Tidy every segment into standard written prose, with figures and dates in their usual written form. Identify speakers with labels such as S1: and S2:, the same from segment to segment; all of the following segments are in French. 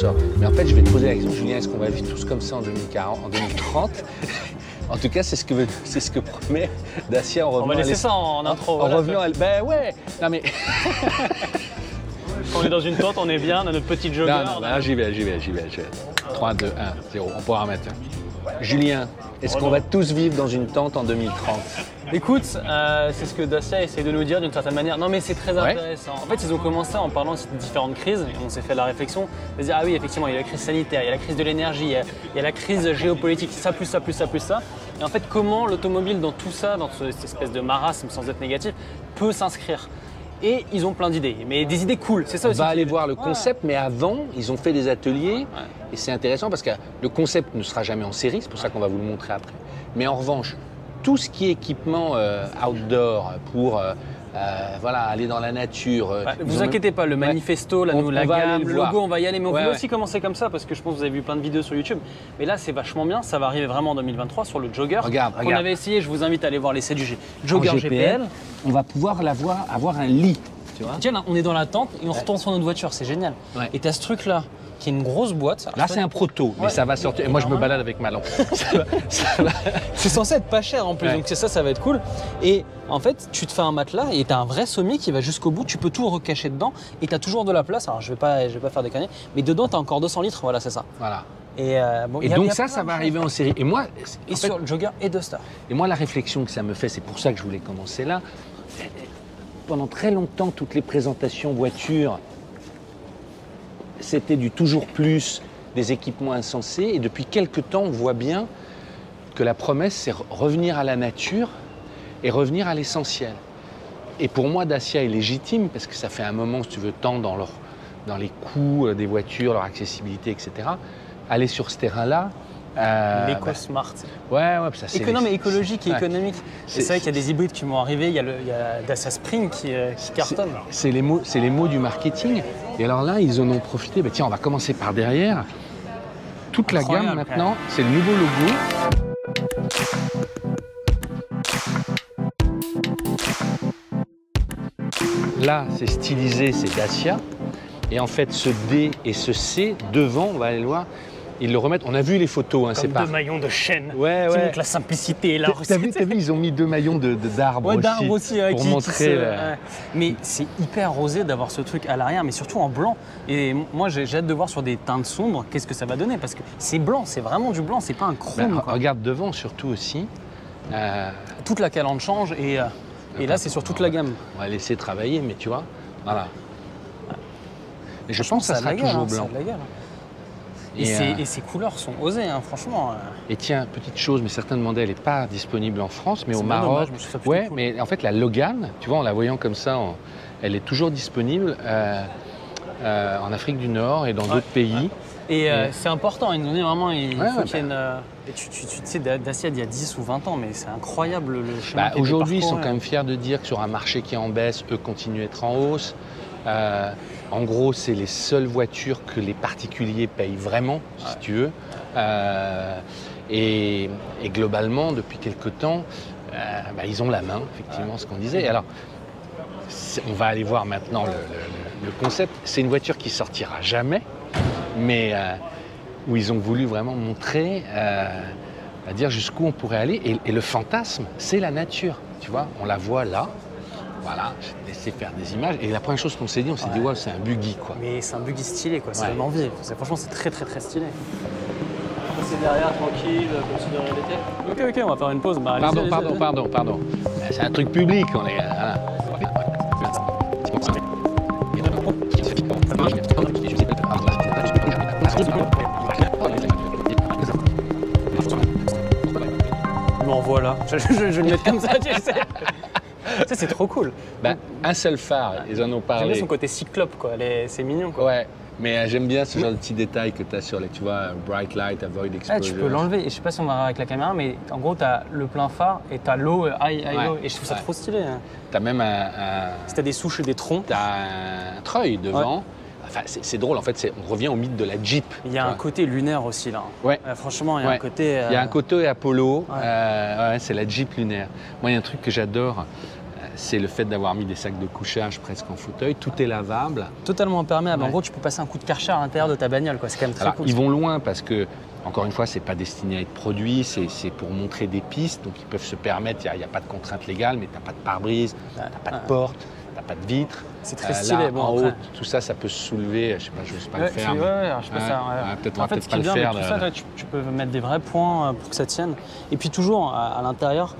S1: sort. Mais en fait, je vais te poser la question, Julien, est-ce qu'on va vivre tous comme ça en 2040, en 2030? En tout cas, c'est ce que promet Dacia en revenant.
S2: On va laisser ça en intro.
S1: En
S2: voilà,
S1: revenant à... Ben ouais. Non mais...
S2: Quand on est dans une tente, on est bien, on a notre petit jogger.
S1: Non, j'y vais. 3, 2, 1, 0, on pourra remettre. Julien, est-ce qu'on va tous vivre dans une tente en 2030?
S2: Écoute, c'est ce que Dacia essaie de nous dire d'une certaine manière. Non mais c'est très intéressant. En fait, ils ont commencé en parlant de différentes crises et on s'est fait la réflexion de dire ah oui, effectivement, il y a la crise sanitaire, il y a la crise de l'énergie, il y a la crise géopolitique, ça plus ça plus ça plus ça. Et en fait, comment l'automobile dans tout ça, dans cette espèce de marasme sans être négatif, peut s'inscrire? Et ils ont plein d'idées, mais des idées cool, c'est ça aussi.
S1: On va aller voir le concept, mais avant, ils ont fait des ateliers, et c'est intéressant parce que le concept ne sera jamais en série, c'est pour ça qu'on va vous le montrer après. Mais en revanche, tout ce qui est équipement outdoor pour voilà, aller dans la nature.
S2: Vous inquiétez pas, le manifesto, la gamme, le logo, on va y aller, mais on peut aussi commencer comme ça parce que je pense que vous avez vu plein de vidéos sur YouTube. Mais là, c'est vachement bien, ça va arriver vraiment en 2023 sur le jogger.
S1: Regarde.
S2: On avait essayé, je vous invite à aller voir l'essai du Jogger GPL.
S1: On va pouvoir avoir un lit. Tu vois,
S2: tiens, là, on est dans la tente et on retourne sur notre voiture, c'est génial. Et tu as ce truc-là qui est une grosse boîte.
S1: Là, c'est un proto, mais ça va sortir. Et moi, je me balade avec ma lampe.
S2: C'est censé être pas cher en plus, donc ça va être cool. Et en fait, tu te fais un matelas et tu as un vrai sommier qui va jusqu'au bout. Tu peux tout recacher dedans et tu as toujours de la place. Alors, je vais pas faire des conneries, mais dedans, tu as encore 200 litres. Voilà, c'est ça.
S1: Voilà.
S2: Et
S1: donc, ça va arriver en série. Et moi,
S2: sur le Jogger et Duster.
S1: Et moi, la réflexion que ça me fait, c'est pour ça que je voulais commencer là. Pendant très longtemps, toutes les présentations voitures, c'était du toujours plus, des équipements insensés. Et depuis quelques temps, on voit bien que la promesse, c'est revenir à la nature et revenir à l'essentiel. Et pour moi, Dacia est légitime parce que ça fait un moment, si tu veux, tant dans les coûts des voitures, leur accessibilité, etc. Aller sur ce terrain-là.
S2: L'éco-smart.
S1: Ouais, ça c'est.
S2: Mais écologique et économique. C'est vrai qu'il y a des hybrides qui vont arriver. Il y a Dacia Spring qui cartonne.
S1: C'est les mots du marketing. Et alors là, ils en ont profité. Tiens, on va commencer par derrière. Toute la gamme maintenant, c'est le nouveau logo. Là, c'est stylisé, c'est Dacia. Et en fait, ce D et ce C, devant, on va aller le voir, ils le remettent. On a vu les photos, c'est pas...
S2: deux maillons de chêne. Qui
S1: montrent
S2: la simplicité et la
S1: recette. T'as vu, ils ont mis 2 maillons d'arbres aussi. Pour montrer...
S2: Mais c'est hyper rosé d'avoir ce truc à l'arrière, mais surtout en blanc. Et moi, j'ai hâte de voir sur des teintes sombres, qu'est-ce que ça va donner. Parce que c'est blanc, c'est vraiment du blanc, c'est pas un chrome.
S1: Regarde devant surtout aussi.
S2: Toute la calandre change et là, c'est sur toute la gamme.
S1: On va laisser travailler, mais tu vois, voilà. Et je pense que ça sera toujours blanc.
S2: Et ces couleurs sont osées, franchement.
S1: Et tiens, petite chose, mais certains demandaient, elle n'est pas disponible en France, mais au Maroc. Ouais, cool. Mais en fait, la Logan, tu vois, en la voyant comme ça, elle est toujours disponible en Afrique du Nord et dans d'autres pays.
S2: Et c'est important, ils nous disent vraiment, il faut qu'il y ait une... Et tu sais, Dacia il y a 10 ou 20 ans, mais c'est incroyable le chemin.
S1: Aujourd'hui, ils sont quand même fiers de dire que sur un marché qui est en baisse, eux continuent à être en hausse. En gros, c'est les seules voitures que les particuliers payent vraiment, si tu veux. Et globalement, depuis quelques temps, ils ont la main, effectivement, ce qu'on disait. Alors, on va aller voir maintenant le concept. C'est une voiture qui sortira jamais, mais où ils ont voulu vraiment montrer, à dire jusqu'où on pourrait aller. Et le fantasme, c'est la nature. Tu vois, on la voit là. Voilà, j'ai laissé faire des images. Et la première chose qu'on s'est dit, ouais, c'est un buggy, quoi.
S2: Mais c'est un buggy stylé, quoi. C'est vraiment envie. Franchement, c'est très, très, très stylé. On va passer derrière, tranquille, comme si de rien n'était. Ok, on va faire une pause.
S1: Pardon. C'est un truc public, on est...
S2: Bon, voilà. Je vais le mettre comme ça, tu sais. Ça, c'est trop cool.
S1: Un seul phare, ils en ont parlé.
S2: J'aime bien son côté cyclope, quoi. C'est mignon, quoi.
S1: Ouais, mais j'aime bien ce genre de petits détails que tu as sur les, tu vois, bright light, avoid exposure.
S2: Tu peux l'enlever. Et je sais pas si on va voir avec la caméra, mais en gros, tu as le plein phare et tu as low, high low. Et je trouve ça trop stylé.
S1: Tu as même
S2: si tu as des souches et des troncs.
S1: Tu as un treuil devant. Ouais. Enfin, c'est drôle, en fait, on revient au mythe de la Jeep.
S2: Il y a un côté lunaire aussi, là.
S1: Ouais.
S2: Franchement, il y a un côté...
S1: Il y a un côté Apollo, c'est la Jeep lunaire. Moi, il y a un truc que j'adore, c'est le fait d'avoir mis des sacs de couchage presque en fauteuil. Tout est lavable.
S2: Totalement imperméable.
S1: Ouais.
S2: En gros, tu peux passer un coup de Karcher à l'intérieur de ta bagnole. C'est quand même très
S1: Alors,
S2: cool.
S1: ils vont loin parce que, encore une fois, c'est pas destiné à être produit, c'est pour montrer des pistes. Donc, ils peuvent se permettre, il n'y a pas de contrainte légale, mais tu n'as pas de pare-brise, tu n'as pas de porte, tu n'as pas de vitre.
S2: C'est très stylé.
S1: Là,
S2: bon,
S1: en
S2: après...
S1: haut, tout ça, ça peut se soulever. Je sais pas, je n'ose pas le faire.
S2: Ouais, je sais pas ça.
S1: Peut-être
S2: En fait, ce qui est bien avec tout ça, tu peux mettre des vrais points pour que ça tienne. Et puis toujours, à l'intérieur,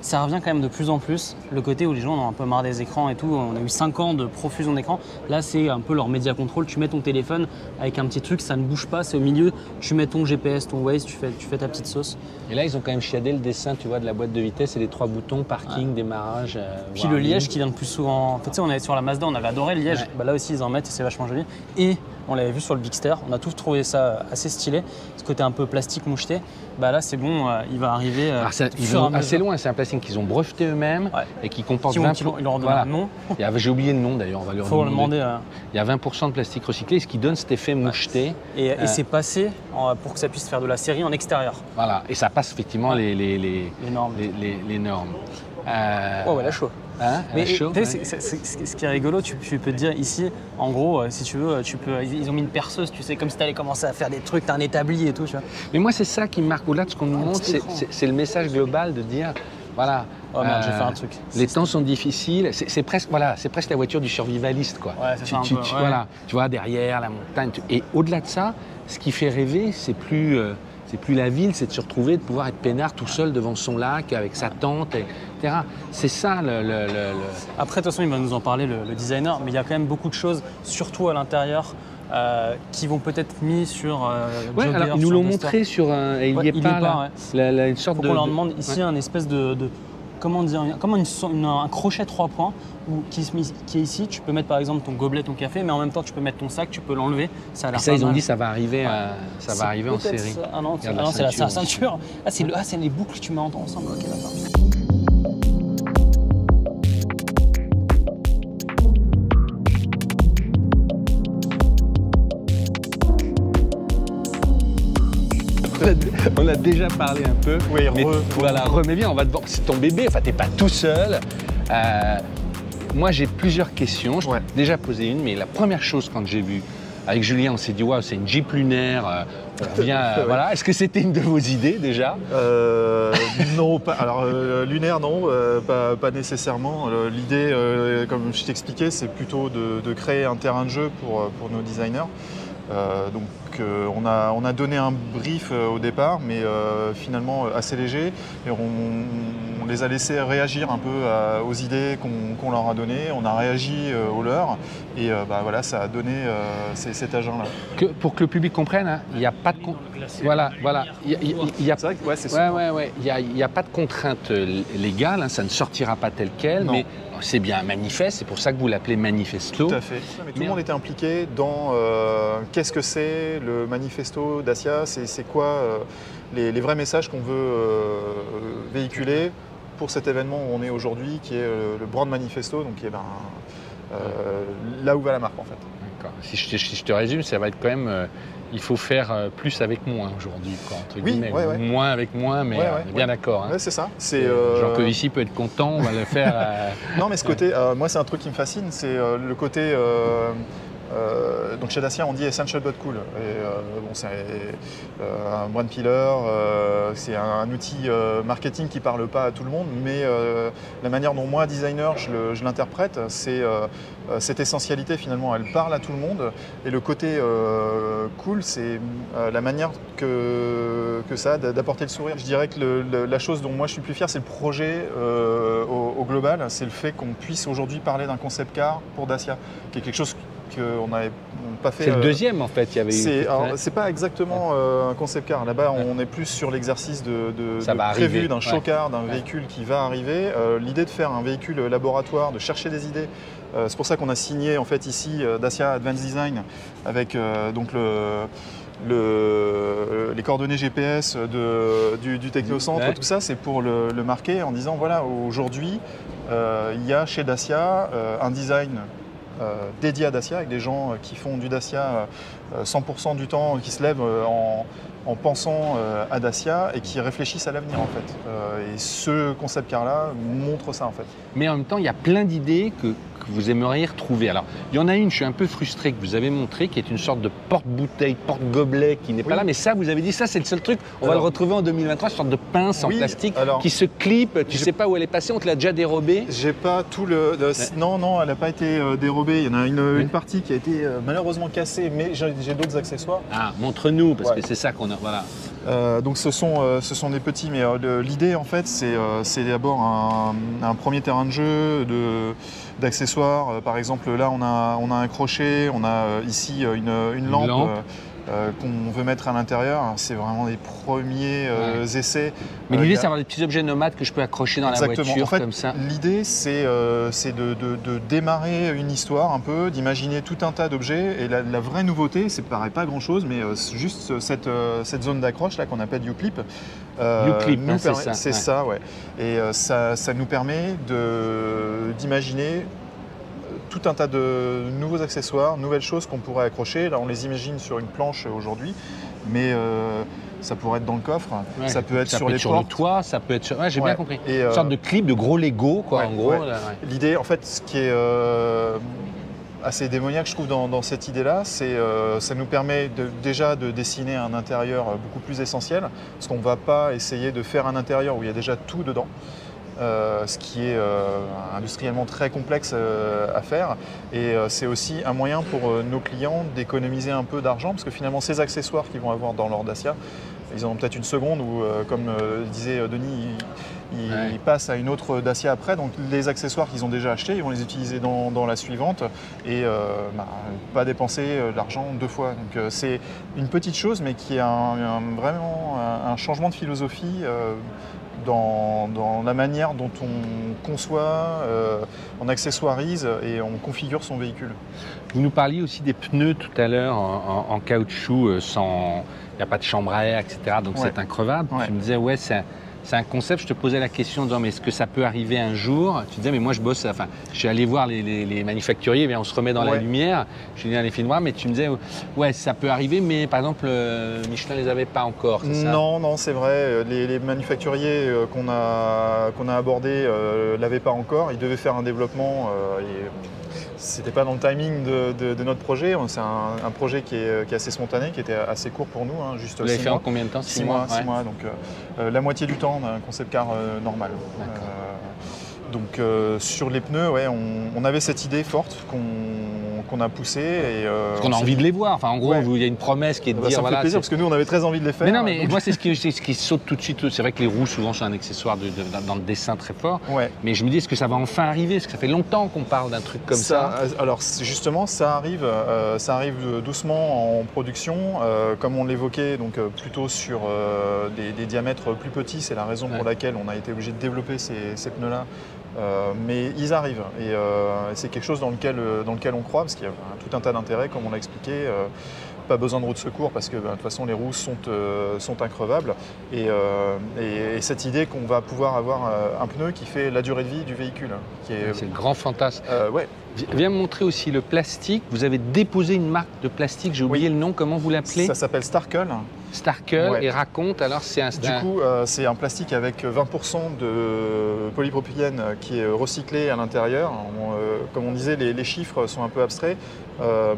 S2: ça revient quand même de plus en plus. Le côté où les gens ont un peu marre des écrans et tout. On a eu 5 ans de profusion d'écran. Là, c'est un peu leur média control. Tu mets ton téléphone avec un petit truc, ça ne bouge pas. C'est au milieu. Tu mets ton GPS, ton Waze, tu fais ta petite sauce.
S1: Et là, ils ont quand même chiadé le dessin, tu vois, de la boîte de vitesse et les 3 boutons, parking, démarrage.
S2: Puis le liège qui vient de plus souvent. En fait, tu sais, on est sur la Mazda, on avait adoré le liège. Là aussi, ils en mettent et c'est vachement joli. Et on l'avait vu sur le Bigster. On a tous trouvé ça assez stylé. Ce côté un peu plastique moucheté. Là, c'est bon, il va arriver.
S1: Alors ils vont assez loin, c'est un plastique qu'ils ont breveté eux-mêmes et qui comporte 20%.
S2: Ils leur ont donné un nom.
S1: J'ai oublié le nom d'ailleurs, on va leur
S2: demander.
S1: Il y a 20% de plastique recyclé, ce qui donne cet effet moucheté.
S2: Et c'est passé pour que ça puisse faire de la série en extérieur.
S1: Voilà, et ça passe effectivement les normes.
S2: Ouais, la chaud.
S1: Hein,
S2: mais ce qui est rigolo, tu peux te dire ici, en gros, si tu veux, ils ont mis une perceuse, tu sais, comme si tu allais commencer à faire des trucs, t'as un établi et tout, tu vois.
S1: Mais moi, c'est ça qui me marque au-delà de ce qu'on nous montre, c'est le message global de dire, voilà.
S2: Oh merde, j'ai fait un truc.
S1: Les temps sont difficiles, c'est presque la voiture du survivaliste, quoi.
S2: Ouais, c'est ça un peu,
S1: voilà, tu vois, derrière la montagne. Et au-delà de ça, ce qui fait rêver, c'est plus la ville, c'est de se retrouver, de pouvoir être peinard tout seul devant son lac, avec sa tente, etc. C'est ça
S2: Après, de toute façon, il va nous en parler, le designer, mais il y a quand même beaucoup de choses, surtout à l'intérieur, qui vont peut-être mis sur
S1: Jogger, alors ils nous l'ont montré sur un... Il n'y est pas, une sorte
S2: de... On leur demande ici un espèce de comment dire, comme un crochet 3 points qui est ici. Tu peux mettre par exemple ton gobelet, ton café, mais en même temps tu peux mettre ton sac, tu peux l'enlever. Ça a l'air pas mal.
S1: Ils ont dit ça va arriver, ça va arriver en série.
S2: Ah non, c'est la ceinture. C'est les boucles que tu mets ensemble. Ok, d'accord.
S1: On a déjà parlé un peu.
S2: Oui,
S1: voilà, remets bien, on va te voir. C'est ton bébé, enfin t'es pas tout seul. Moi j'ai plusieurs questions, je t'ai déjà posé une, mais la première chose quand j'ai vu, avec Julien on s'est dit waouh c'est une Jeep lunaire, on revient, voilà. Est-ce que c'était une de vos idées déjà?
S3: Non, pas. Alors lunaire non, pas nécessairement. L'idée, comme je t'expliquais, c'est plutôt de créer un terrain de jeu pour nos designers. On a donné un brief au départ, mais finalement assez léger. Et on les a laissés réagir un peu aux idées qu'on leur a données. On a réagi aux leurs. Et voilà, ça a donné cet agent-là.
S1: Pour que le public comprenne, il n'y a pas de voilà. Il y a pas de contrainte légale, hein, ça ne sortira pas tel quel, mais c'est bien un manifeste, c'est pour ça que vous l'appelez manifesto.
S3: Tout à fait. Mais tout le monde était impliqué dans qu'est-ce que c'est le manifesto Dacia, c'est quoi les vrais messages qu'on veut véhiculer pour cet événement où on est aujourd'hui, qui est le Brand Manifesto, donc qui est là où va la marque en fait.
S1: D'accord. Si je te résume, ça va être quand même... il faut faire plus avec moins aujourd'hui, entre guillemets. Moins avec moins, mais on est bien d'accord. Hein.
S3: Ouais, c'est ça.
S1: Jean Covici peut être content, on va le faire.
S3: Non, mais ce côté, moi c'est un truc qui me fascine, c'est le côté... donc chez Dacia on dit essential but cool. C'est un brand pillar, c'est un outil marketing qui parle pas à tout le monde, mais la manière dont moi designer je l'interprète, c'est cette essentialité finalement, elle parle à tout le monde, et le côté cool, c'est la manière que ça a d'apporter le sourire. Je dirais que la chose dont moi je suis plus fier, c'est le projet au global, c'est le fait qu'on puisse aujourd'hui parler d'un concept car pour Dacia, qui est quelque chose qu'on n'avait pas fait.
S1: C'est le deuxième en fait, il y avait
S3: c'est pas exactement un concept car. Là-bas, on est plus sur l'exercice de prévu d'un show car, d'un véhicule qui va arriver. L'idée de faire un véhicule laboratoire, de chercher des idées. C'est pour ça qu'on a signé en fait ici Dacia Advanced Design avec donc les coordonnées GPS du technocentre, tout ça, c'est pour le marquer en disant voilà, aujourd'hui, il y a chez Dacia un design dédié à Dacia, avec des gens qui font du Dacia 100% du temps, qui se lèvent en pensant à Dacia et qui réfléchissent à l'avenir en fait. Et ce concept car-là montre ça en fait.
S1: Mais en même temps, il y a plein d'idées que vous aimeriez retrouver. Alors, il y en a une, je suis un peu frustré, que vous avez montré, qui est une sorte de porte-bouteille, porte-gobelet qui n'est pas là. Mais ça, vous avez dit, ça c'est le seul truc, on va le retrouver en 2023, une sorte de pince en plastique qui se clip. Tu sais pas où elle est passée, on te l'a déjà dérobée.
S3: J'ai pas tout le... Non, elle n'a pas été dérobée. Il y en a une partie qui a été malheureusement cassée, mais j'ai d'autres accessoires.
S1: Ah, montre-nous, parce que c'est ça qu'on a... Voilà.
S3: Donc ce sont des petits, mais l'idée en fait c'est d'abord un premier terrain de jeu d'accessoires. Par exemple là on a un crochet, on a ici une lampe. Qu'on veut mettre à l'intérieur. C'est vraiment les premiers essais.
S1: Mais l'idée, c'est d'avoir des petits objets nomades que je peux accrocher dans la voiture,
S3: en fait,
S1: comme ça.
S3: L'idée, c'est de démarrer une histoire un peu, d'imaginer tout un tas d'objets. Et la vraie nouveauté, ça ne paraît pas grand-chose, mais juste cette zone d'accroche là qu'on appelle U-Clip.
S1: U-Clip, c'est
S3: ça. Ouais. Et ça nous permet d'imaginer tout un tas de nouveaux accessoires, nouvelles choses qu'on pourrait accrocher. Là, on les imagine sur une planche aujourd'hui, mais ça pourrait être dans le coffre, ça peut être sur les portes.
S1: Le toit, ça peut être sur... Ouais, j'ai bien compris.
S3: Et,
S1: une sorte de clip, de gros Lego, quoi, en gros.
S3: L'idée, en fait, ce qui est assez démoniaque, je trouve, dans cette idée-là, c'est ça nous permet déjà de dessiner un intérieur beaucoup plus essentiel, parce qu'on ne va pas essayer de faire un intérieur où il y a déjà tout dedans. Ce qui est industriellement très complexe à faire. Et c'est aussi un moyen pour nos clients d'économiser un peu d'argent, parce que finalement ces accessoires qu'ils vont avoir dans leur Dacia, ils en ont peut-être une seconde où, comme disait Denis, ils passent à une autre Dacia après. Donc les accessoires qu'ils ont déjà achetés, ils vont les utiliser dans la suivante et pas dépenser l'argent deux fois. Donc c'est une petite chose, mais qui est vraiment un changement de philosophie dans la manière dont on conçoit, on accessoirise et on configure son véhicule.
S1: Vous nous parliez aussi des pneus tout à l'heure en caoutchouc, sans, il n'y a pas de chambre à air, etc. Donc c'est increvable. Tu me disais, ouais, c'est un concept. Je te posais la question en disant, mais est-ce que ça peut arriver un jour? Tu disais, mais moi je bosse, enfin, je suis allé voir les manufacturiers, on se remet dans la lumière. Je suis allé dans les films noirs, mais tu me disais, ouais, ça peut arriver, mais par exemple, Michelin ne les avait pas encore, c'est ça?
S3: Non, c'est vrai. Les manufacturiers qu'on a abordés ne l'avaient pas encore. Ils devaient faire un développement. C'était pas dans le timing de notre projet. C'est un projet qui est assez spontané, qui était assez court pour nous, juste 6 mois.
S1: Vous l'avez fait en combien de temps?
S3: 6 mois. 6 mois, donc la moitié du temps d'un concept car normal. Donc sur les pneus, on avait cette idée forte qu'on a poussée.
S1: Parce qu'on a envie de les voir. Enfin, en gros, il y a une promesse qui est de dire...
S3: Ça me fait plaisir parce que nous, on avait très envie de les faire.
S1: Mais non, mais moi, c'est ce qui saute tout de suite. C'est vrai que les roues, souvent, sont un accessoire dans le dessin très fort. Mais je me dis, est-ce que ça va enfin arriver? Parce que ça fait longtemps qu'on parle d'un truc comme ça.
S3: Alors, justement, ça arrive doucement en production. Comme on l'évoquait, donc plutôt sur des diamètres plus petits. C'est la raison pour laquelle on a été obligé de développer ces pneus-là. Mais ils arrivent et c'est quelque chose dans lequel on croit parce qu'il y a tout un tas d'intérêts comme on l'a expliqué. Pas besoin de roue de secours parce que de toute façon les roues sont increvables et cette idée qu'on va pouvoir avoir un pneu qui fait la durée de vie du véhicule.
S1: C'est le grand fantasme. Viens me montrer aussi le plastique. Vous avez déposé une marque de plastique, j'ai oublié le nom, comment vous l'appelez?
S3: Ça s'appelle Starkel.
S1: Starkel, et raconte, alors c'est un...
S3: Du coup, c'est un plastique avec 20% de polypropylène qui est recyclé à l'intérieur. Comme on disait, les chiffres sont un peu abstraits,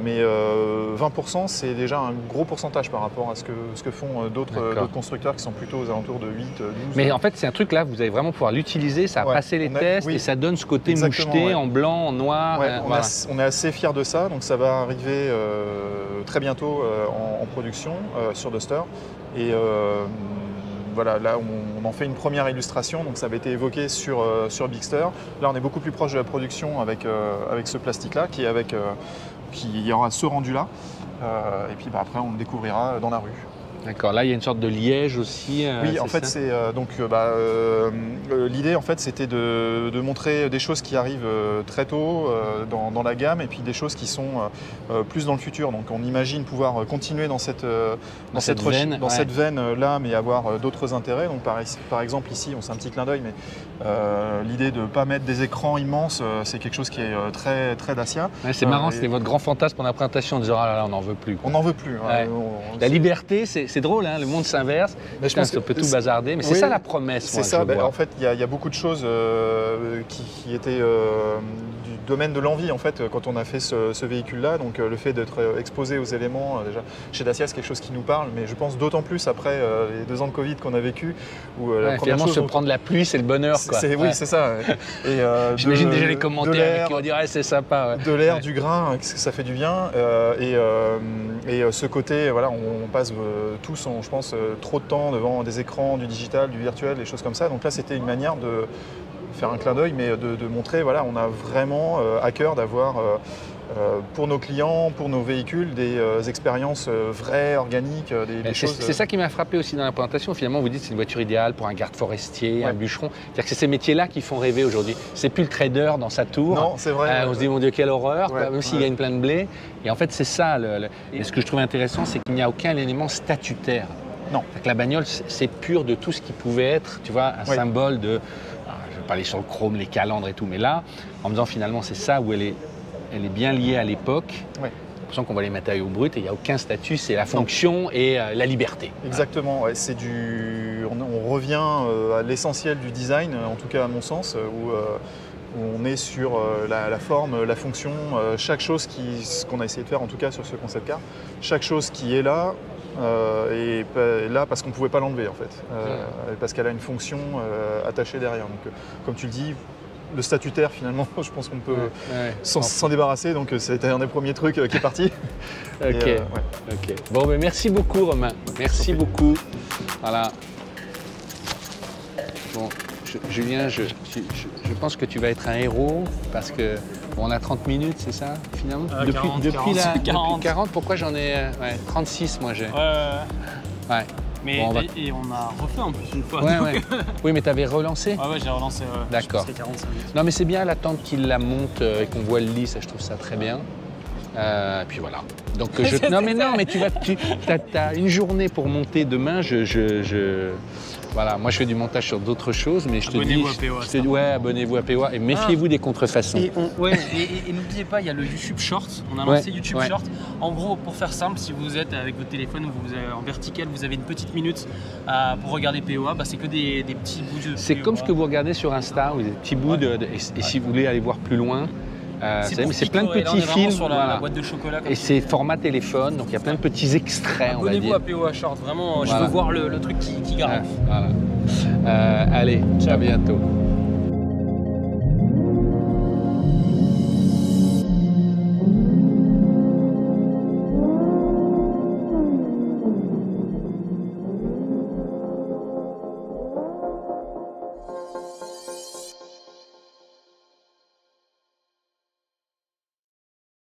S3: mais 20% c'est déjà un gros pourcentage par rapport à ce que font d'autres constructeurs qui sont plutôt aux alentours de 8, 12.
S1: Mais en fait, c'est un truc là, vous allez vraiment pouvoir l'utiliser, ça a passé les tests et ça donne ce côté moucheté en blanc, en noir.
S3: On est assez fiers de ça, donc ça va arriver très bientôt en production sur Duster. Et voilà, là on en fait une première illustration, donc ça avait été évoqué sur Bigster. Là on est beaucoup plus proche de la production avec ce plastique-là, qui aura ce rendu-là. Et puis après on le découvrira dans la rue.
S1: D'accord, là il y a une sorte de liège aussi.
S3: Oui, en fait, c'est l'idée en fait, c'était de montrer des choses qui arrivent très tôt dans la gamme et puis des choses qui sont plus dans le futur. Donc on imagine pouvoir continuer dans cette veine là, mais avoir d'autres intérêts. Donc par exemple ici, on c'est un petit clin d'œil, mais l'idée de ne pas mettre des écrans immenses, c'est quelque chose qui est très très Dacia.
S1: Ouais, c'est marrant, c'était votre grand fantasme pendant la présentation en disant ah là là, on n'en veut plus.
S3: On n'en veut plus.
S1: Ouais. La liberté, c'est drôle, hein, le monde s'inverse. Je pense qu'on peut tout bazarder, mais c'est ça la promesse.
S3: C'est ça. En fait, il y a beaucoup de choses qui étaient du domaine de l'envie en fait quand on a fait ce véhicule-là. Donc le fait d'être exposé aux éléments, déjà chez Dacia, c'est quelque chose qui nous parle, mais je pense d'autant plus après les 2 ans de Covid qu'on a vécu. Où la première chose,
S1: se prendre la pluie, c'est le bonheur.
S3: Oui, c'est ça.
S1: J'imagine déjà les commentaires qui vont dire c'est sympa.
S3: De l'air, du grain, ça fait du bien. Et ce côté, voilà, on passe tous, je pense, trop de temps devant des écrans, du digital, du virtuel, des choses comme ça. Donc là, c'était une manière de faire un clin d'œil, mais de montrer, voilà, on a vraiment à cœur d'avoir pour nos clients, pour nos véhicules, des expériences vraies, organiques, des choses...
S1: C'est ça qui m'a frappé aussi dans la présentation. Finalement, vous dites que c'est une voiture idéale pour un garde forestier, un bûcheron. C'est-à-dire que c'est ces métiers-là qui font rêver aujourd'hui. C'est plus le trader dans sa tour.
S3: Non, c'est vrai.
S1: On se dit, mon Dieu, quelle horreur, même s'il gagne plein de blé. Et en fait, c'est ça. Et ce que je trouve intéressant, c'est qu'il n'y a aucun élément statutaire.
S3: Non.
S1: La bagnole, c'est pur de tout ce qui pouvait être, tu vois, un symbole de... je ne vais pas aller sur le chrome, les calandres et tout, mais là, en me disant finalement, c'est ça où elle est bien liée à l'époque. Ouais. J'ai l'impression qu'on va les mettre à œil au brut et il n'y a aucun statut, c'est la fonction et la liberté.
S3: Exactement, ouais, on revient à l'essentiel du design, en tout cas à mon sens, où on est sur la forme, la fonction, chaque chose ce qu'on a essayé de faire en tout cas sur ce concept car, chaque chose qui est là, et là parce qu'on ne pouvait pas l'enlever en fait, parce qu'elle a une fonction attachée derrière. Donc, comme tu le dis, le statutaire finalement, je pense qu'on peut s'en débarrasser, donc c'était un des premiers trucs qui est parti.
S1: Ok. Bon, mais merci beaucoup Romain, merci beaucoup. Voilà. Bon, Julien, je pense que tu vas être un héros parce que on a 30 minutes, c'est ça finalement depuis 40, pourquoi j'en ai 36 moi j'ai. Ouais.
S2: Mais et on a refait en plus une fois.
S1: Oui, mais tu avais relancé.
S2: Ouais, j'ai relancé.
S1: D'accord. Non, mais c'est bien l'attente qu'il la monte et qu'on voit le lit, ça je trouve ça très bien. Et puis voilà. Donc non mais tu as une journée pour monter demain. Voilà, moi je fais du montage sur d'autres choses, mais je te dis, abonnez-vous à POA et méfiez-vous des contrefaçons.
S2: Et n'oubliez pas, il y a le YouTube Short. On a lancé YouTube Short. En gros, pour faire simple, si vous êtes avec votre téléphone ou vous êtes en vertical, vous avez une petite minute pour regarder POA. C'est que des petits bouts de.
S1: C'est comme ce que vous regardez sur Insta, des petits bouts et si vous voulez aller voir plus loin. C'est plein de petits films
S2: sur la boîte de chocolat.
S1: Et c'est format téléphone, donc il y a plein de petits extraits.
S2: Abonnez-vous à POA Short, vraiment, je veux voir le truc qui grave.
S1: Allez, à bientôt.